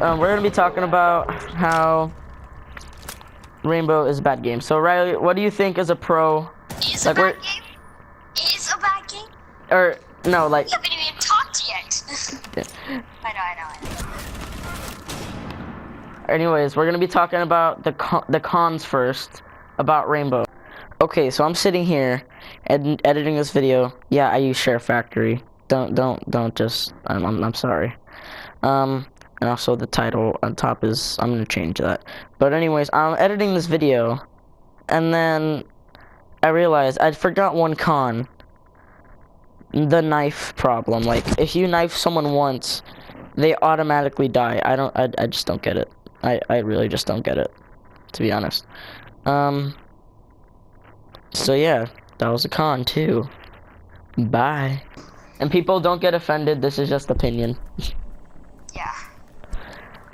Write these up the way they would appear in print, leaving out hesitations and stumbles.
we're gonna be talking about how Rainbow is a bad game. So Riley, what do you think is a pro? Is like a bad game? Is a bad game? Or no, like. You haven't even talked yet. Yeah. I know. Anyways, we're gonna be talking about the cons first about Rainbow. Okay, so I'm sitting here and editing this video. Yeah, I use SHAREfactory. Don't just. I'm sorry. And also the title on top is, I'm gonna change that. But anyways, I'm editing this video, and then I realized I'd forgot one con. The knife problem. Like, if you knife someone once, they automatically die. I just don't get it. I really just don't get it, to be honest. So yeah, that was a con too. Bye. And people, don't get offended, this is just opinion. Yeah.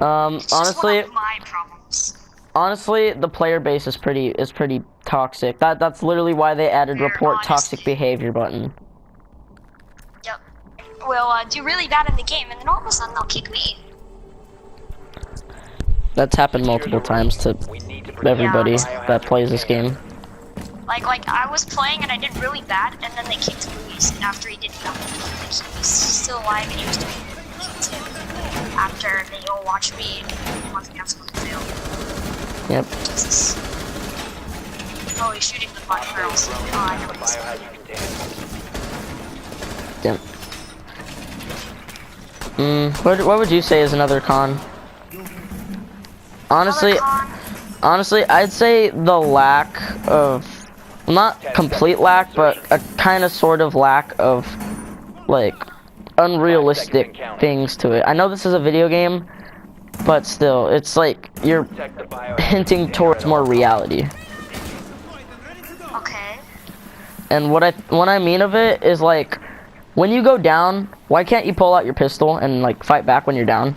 Honestly, just one of my problems. Honestly, the player base is pretty toxic. That's literally why they added report toxic behavior button. Yep. We'll do really bad in the game, and then all of a sudden they'll kick me. That's happened multiple times to everybody that plays this game. Like I was playing and I did really bad, and then they kicked Luis after he did nothing. Like, he was still alive and he was doing it. They kicked him after they all watched me and once we absolutely failed. Yep. Jesus. Oh, he's shooting the bot girls. Oh, I know what he's Yep. What would you say is another con? Honestly, I'd say the lack of, not complete lack, but a kind of sort of lack of, like, unrealistic things to it. I know this is a video game, but still, it's like you're hinting towards more reality. Okay. And what I mean of it is, like, when you go down, why can't you pull out your pistol and, like, fight back when you're down?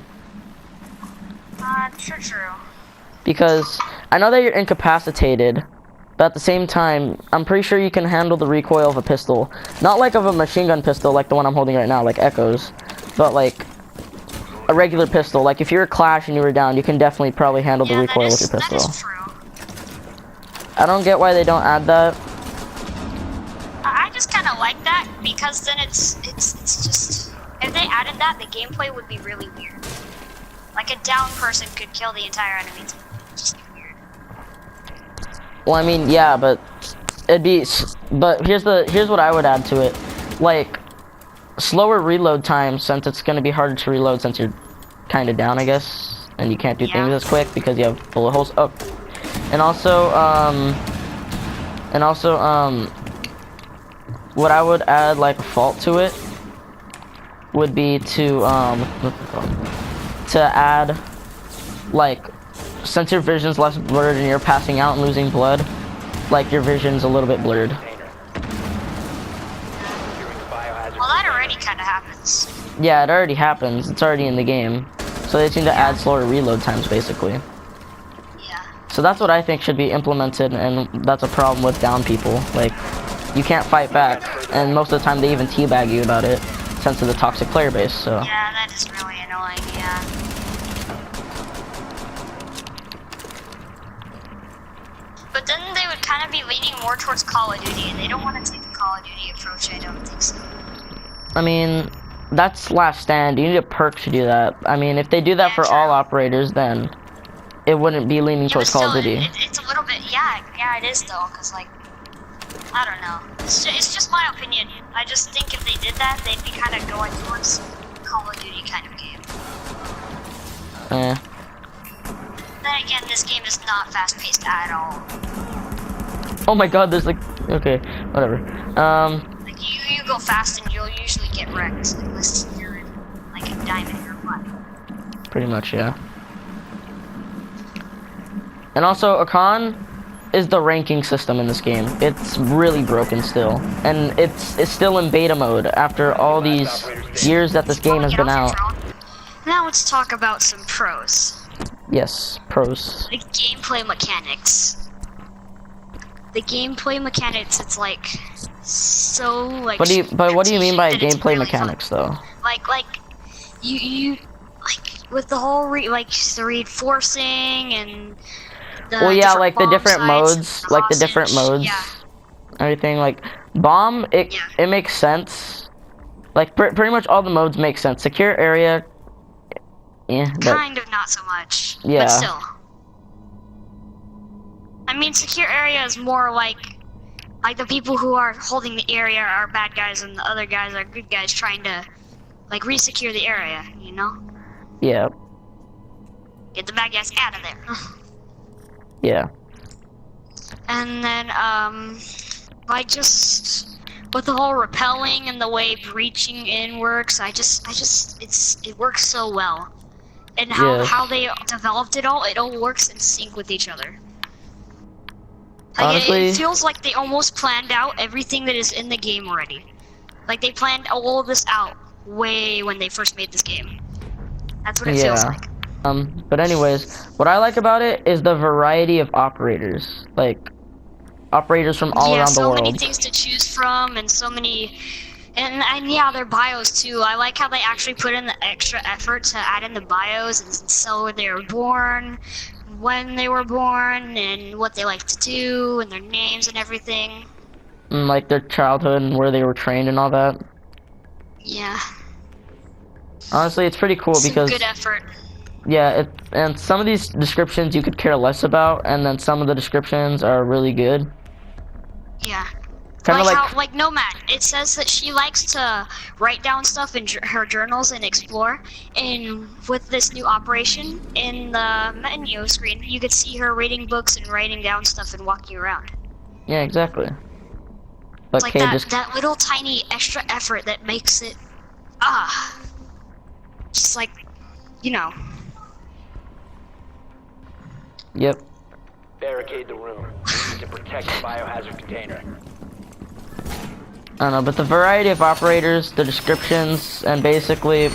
True. Because I know that you're incapacitated, but at the same time, I'm pretty sure you can handle the recoil of a pistol. Not like of a machine gun pistol like the one I'm holding right now, like Echoes, but like a regular pistol. Like if you're a Clash and you were down, you can definitely probably handle the recoil with your pistol. That is true. I don't get why they don't add that. I just kind of like that because then it's just, if they added that, the gameplay would be really weird. Like a down person could kill the entire enemy. It's just weird. Well, I mean, yeah, but it'd be. But here's what I would add to it, like slower reload time, since it's gonna be harder to reload since you're kind of down, I guess, and you can't do things as quick because you have bullet holes. Oh, and also what I would add like a fault to it would be to add, like, since your vision's less blurred and you're passing out and losing blood, like, your vision's a little bit blurred. Well, that already kind of happens. Yeah, it already happens. It's already in the game. So they seem to add slower reload times, basically. Yeah. So that's what I think should be implemented, and that's a problem with down people. Like, you can't fight back, and most of the time they even teabag you about it, since of the toxic player base, so. Yeah, that is really annoying, yeah. But then they would kind of be leaning more towards Call of Duty, and they don't want to take the Call of Duty approach, I don't think so. I mean, that's last stand. You need a perk to do that. I mean, if they do that for all operators, then it wouldn't be leaning towards Call of Duty. It's a little bit, yeah, it is though, because, like, I don't know. It's just my opinion. I just think if they did that, they'd be kind of going towards Call of Duty kind of game. Then again, this game is not fast-paced at all. Oh my god, there's like, okay, whatever. Like you go fast and you'll usually get wrecked unless you're in like a diamond or what. Pretty much, yeah. And also, a con is the ranking system in this game. It's really broken still, and it's still in beta mode after all these years that this game has been out. Now let's talk about some pros. Yes, pros. The gameplay mechanics. The gameplay mechanics, it's like so like. But what do you mean by gameplay mechanics, though? Like you like with the whole like the reinforcing and the Well, yeah, like the bomb different sites modes, and like the different hostage. modes, Yeah, everything. Like bomb, it yeah. it makes sense. Like pretty much all the modes make sense. Secure area, yeah, but Kind of not so much, but yeah, still. I mean, secure area is more like the people who are holding the area are bad guys and the other guys are good guys trying to like re-secure the area, you know? yeah, Get the bad guys out of there. yeah. And then like just with the whole repelling and the way breaching in works, it works so well. And Yes. how they developed it all works in sync with each other. Like Honestly, it feels like they almost planned out everything that is in the game already. Like they planned all of this out way when they first made this game. That's what it feels yeah. like. But anyways, what I like about it is the variety of operators, like operators from all around the so world. many things to choose from and so many, and yeah, their bios too. I like how they actually put in the extra effort to add in the bios and so they were born, when they were born, and what they like to do, and their names and everything. And like their childhood and where they were trained and all that. Yeah. Honestly, it's pretty cool Some because good effort. yeah, and some of these descriptions you could care less about, and then some of the descriptions are really good. Yeah. Kind of like how, like Nomad, it says that she likes to write down stuff in her journals and explore. And with this new operation, in the menu screen, you could see her reading books and writing down stuff and walking around. yeah, exactly. But It's like that little tiny extra effort that makes it, just like, you know. Yep. Barricade the room. We need to protect the biohazard container. I don't know, but the variety of operators, the descriptions, and basically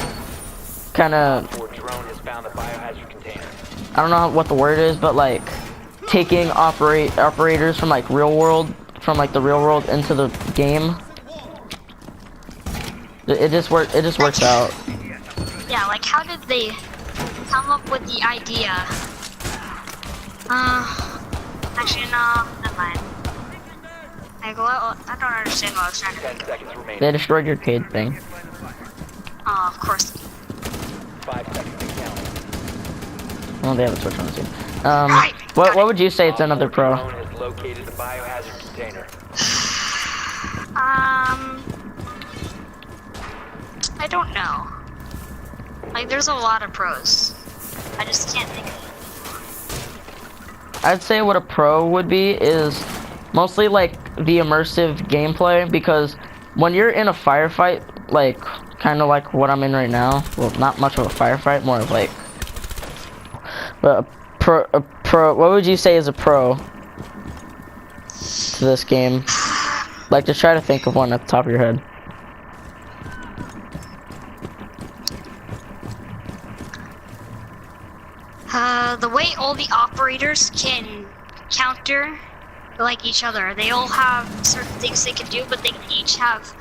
kind of, Drone has found the biohazard container. I don't know what the word is, but like taking operators from like real world, from like the real world into the game. It just works out. Yeah, like how did they come up with the idea? Actually no, never mind. I don't understand what I was trying to 10 think. seconds remaining. They destroyed your arcade thing. Oh, of course. 5 seconds to count. Well, they have a switch on the team. Right, What would you say it's another pro? Drone has located the biohazard container. I don't know. Like, there's a lot of pros. I just can't think of it. I'd say what a pro would be is mostly like the immersive gameplay, because when you're in a firefight, like kind of like what I'm in right now, well, not much of a firefight, more of like, but a pro, what would you say is a pro to this game? Like, just try to think of one at the top of your head. The way all the operators can counter like each other. They all have certain things they can do, but they each have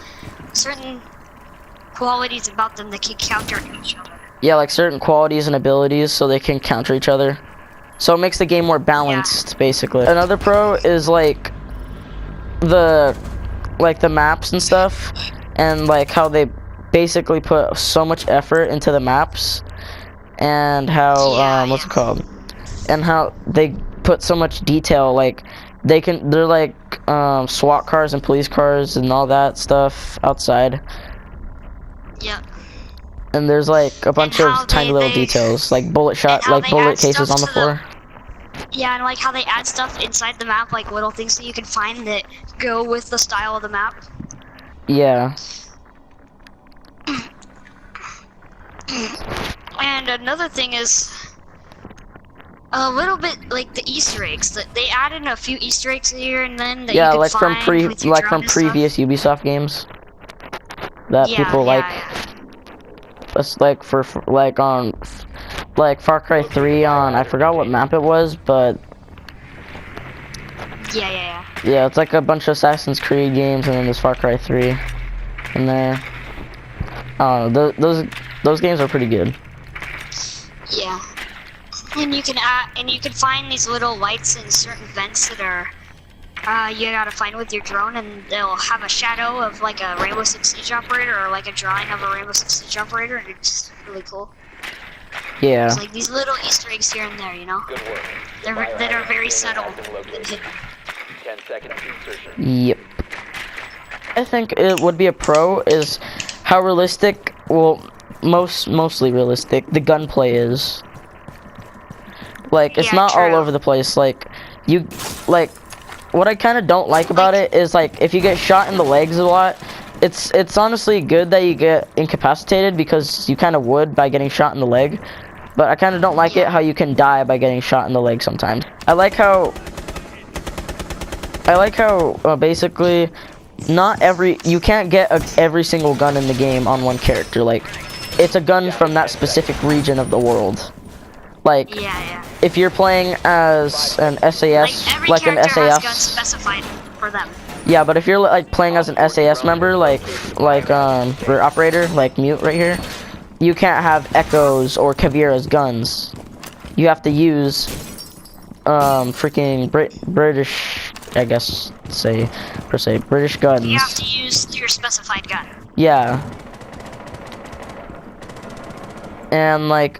certain qualities about them that can counter each other. Yeah, like certain qualities and abilities so they can counter each other. So it makes the game more balanced, basically. Another pro is like the maps and stuff, and like how they basically put so much effort into the maps, and how what's it called? And how they put so much detail, like they're like SWAT cars and police cars and all that stuff outside. Yep. And there's like a bunch of tiny little details, like bullet cases on the floor. Yeah, and like how they add stuff inside the map, like little things that you can find that go with the style of the map. Yeah. And another thing is a little bit like the Easter eggs. That they added a few Easter eggs here and then that you could like find from previous Ubisoft games that people like. It's like for like on like Far Cry 3 on, I forgot what map it was, but yeah, it's like a bunch of Assassin's Creed games, and then there's Far Cry 3 in there. Those games are pretty good. Yeah. And you can find these little lights in certain vents that are you gotta find with your drone, and they'll have a shadow of like a Rainbow Six Siege operator or like a drawing of a Rainbow Six Siege operator, and it's really cool. Yeah. It's like these little Easter eggs here and there, you know? Good work. That are very subtle and hidden. 10 seconds to insertion. Yep. I think it would be a pro is how realistic, well, mostly realistic, the gunplay is. Like, it's Yeah, not all true. over the place. Like, what I kind of don't like about it is, like, if you get shot in the legs a lot, it's honestly good that you get incapacitated, because you kind of would by getting shot in the leg. But I kind of don't like it how you can die by getting shot in the leg sometimes. I like how basically you can't get every single gun in the game on one character. Like, it's a gun from that specific region of the world. Like, Yeah. if you're playing as an SAS, Like every like an character has guns SAS, specified for them. yeah, but if you're like playing as an SAS member, like or operator, like Mute right here, you can't have Echoes or Kavira's guns. You have to use freaking British, I guess, British guns. You have to use your specified gun. Yeah. And like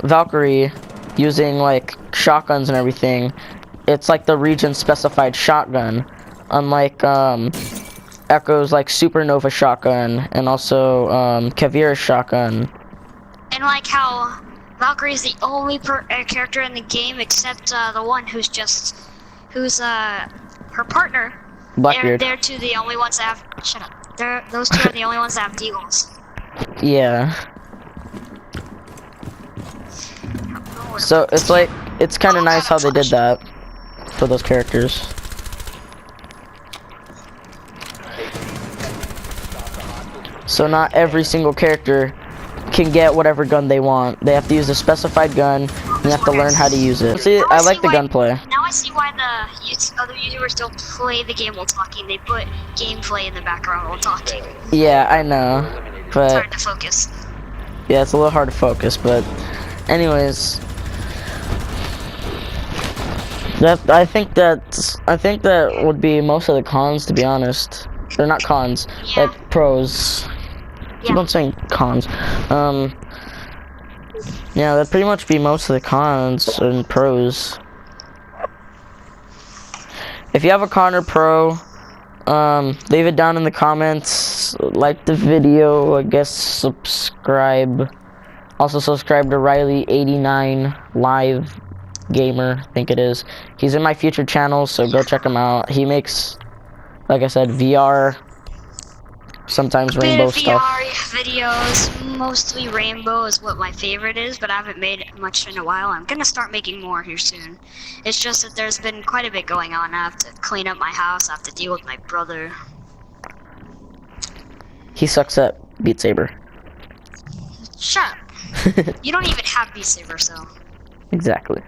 Valkyrie using like shotguns and everything, it's like the region specified shotgun, unlike Echo's like Supernova shotgun, and also Kavira's shotgun. And like how Valkyrie is the only character in the game except the one who's her partner. Blackbeard. They're two the only ones that have. Shut up. Those two are the only ones that have deagles. Yeah. So it's like, it's kind of nice how they did that for those characters. So not every single character can get whatever gun they want. They have to use a specified gun, and you have to learn how to use it. See, I like the gunplay. Now I see why the other YouTubers don't play the game while talking. They put gameplay in the background while talking. Yeah, I know, It's but hard to focus. yeah, it's a little hard to focus. But anyways, I think that would be most of the cons, to be honest. They're not cons, Yeah. like pros. Yeah. I'm saying cons. Yeah, that'd pretty much be most of the cons and pros. If you have a con or pro, leave it down in the comments. Like the video, I guess subscribe. Also subscribe to Riley89 Live Gamer, I think it is. He's in my future channel, so go check him out. He makes, like I said, VR, sometimes rainbow stuff. VR videos, mostly rainbow is what my favorite is, but I haven't made much in a while. I'm gonna start making more here soon. It's just that there's been quite a bit going on. I have to clean up my house, I have to deal with my brother. He sucks at Beat Saber. Shut up. You don't even have Beat Saber, so. Exactly.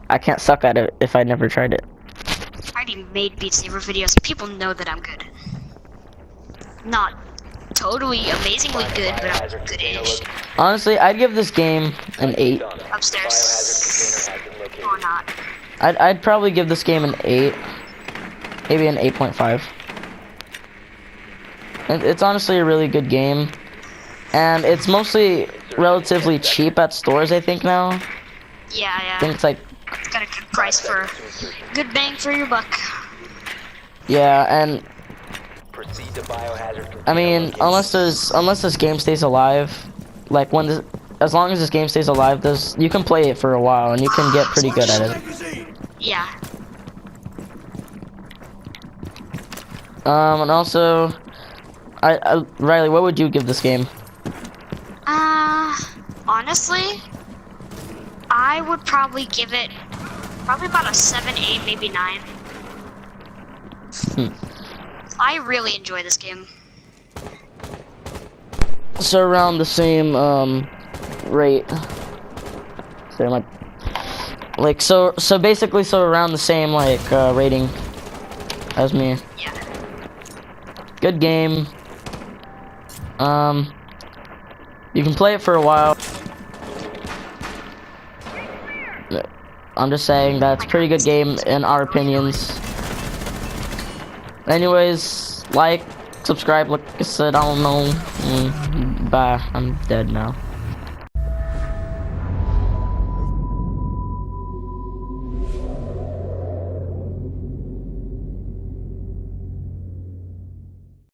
I can't suck at it if I never tried it. I already made Beat Saber videos. People know that I'm good. Not totally amazingly good, but I'm good-ish. Honestly, I'd give this game an 8. Upstairs. Or not. I'd probably give this game an 8. Maybe an 8.5. It's honestly a really good game. And it's mostly relatively cheap at stores, I think, now. Yeah. I think it's like, It's got a good price for good bang for your buck. yeah, and Proceed to biohazard I mean, unless this game stays alive, like as long as this game stays alive, you can play it for a while and you can get pretty good at it. Yeah. And also, Riley, what would you give this game? Honestly, I would probably give it about a 7, 8, maybe 9. I really enjoy this game. So around the same rate. So basically around the same rating as me. Yeah. Good game. You can play it for a while. I'm just saying that's a pretty good game in our opinions. Anyways, like, subscribe, like I said, I don't know. Bye. I'm dead now.